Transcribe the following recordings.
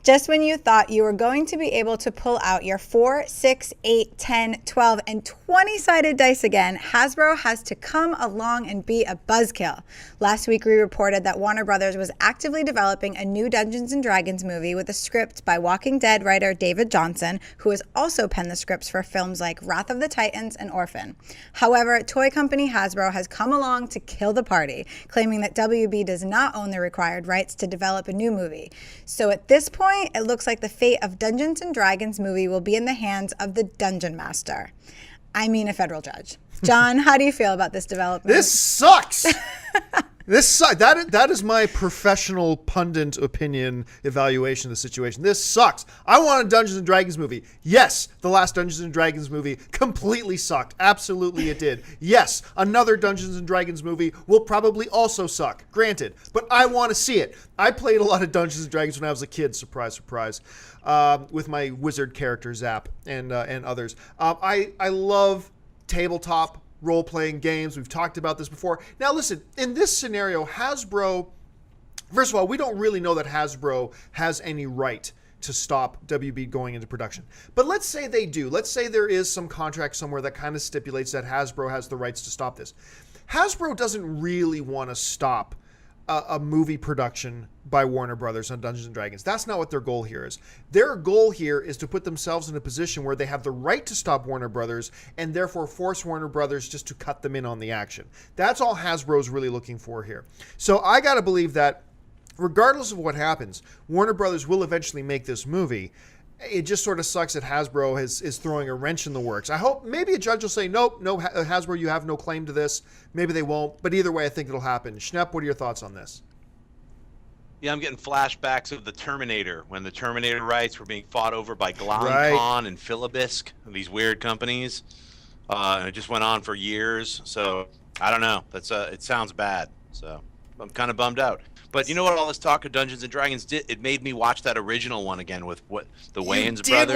Just when you thought you were going to be able to pull out your 4, 6, 8, 10, 12, and 20-sided dice again, Hasbro has to come along and be a buzzkill. Last week, we reported that Warner Brothers was actively developing a new Dungeons & Dragons movie with a script by Walking Dead writer David Johnson, who has also penned the scripts for films like Wrath of the Titans and Orphan. However, toy company Hasbro has come along to kill the party, claiming that WB does not own the required rights to develop a new movie. So at this point, it looks like the fate of Dungeons & Dragons movie will be in the hands of the Dungeon Master. I mean a federal judge. John, how do you feel about this development? This sucks! This sucks. That is my professional pundit opinion evaluation of the situation. This sucks. I want a Dungeons & Dragons movie. Yes, the last Dungeons & Dragons movie completely sucked. Absolutely it did. Yes, another Dungeons & Dragons movie will probably also suck. Granted. But I want to see it. I played a lot of Dungeons & Dragons when I was a kid. Surprise, surprise. With my wizard character, Zap, and others. I love tabletop role-playing games. We've talked about this before. Now listen, in this scenario, Hasbro, first of all, we don't really know that Hasbro has any right to stop WB going into production. But let's say they do. Let's say there is some contract somewhere that kind of stipulates that Hasbro has the rights to stop this. Hasbro doesn't really want to stop a movie production by Warner Brothers on Dungeons & Dragons. That's not what their goal here is. Their goal here is to put themselves in a position where they have the right to stop Warner Brothers and therefore force Warner Brothers just to cut them in on the action. That's all Hasbro's really looking for here. So I got to believe that regardless of what happens, Warner Brothers will eventually make this movie. It just sort of sucks that Hasbro is throwing a wrench in the works. I hope maybe a judge will say, nope, no, Hasbro, you have no claim to this. Maybe they won't. But either way, I think it'll happen. Schnepp, what are your thoughts on this? Yeah, I'm getting flashbacks of the Terminator, when the Terminator rights were being fought over by Gloncon and Philibisk, these weird companies. And it just went on for years. So I don't know. That's it sounds bad. So I'm kind of bummed out. But you know what all this talk of Dungeons & Dragons did? It made me watch that original one again with what the Wayans brother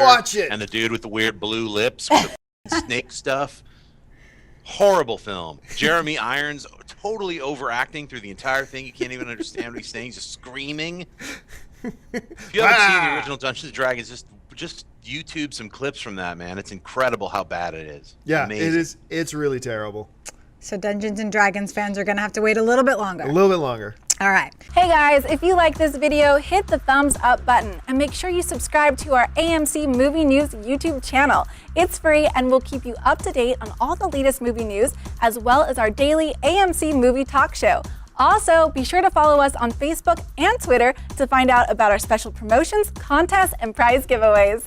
and the dude with the weird blue lips with the snake stuff. Horrible film. Jeremy Irons totally overacting through the entire thing. You can't even understand what he's saying. He's just screaming. If you haven't seen the original Dungeons & Dragons, just YouTube some clips from that, man. It's incredible how bad it is. Yeah, amazing. It is. It's really terrible. So Dungeons & Dragons fans are going to have to wait a little bit longer. A little bit longer. All right. Hey guys, if you like this video, hit the thumbs up button and make sure you subscribe to our AMC Movie News YouTube channel. It's free and will keep you up to date on all the latest movie news, as well as our daily AMC Movie Talk Show. Also, be sure to follow us on Facebook and Twitter to find out about our special promotions, contests, and prize giveaways.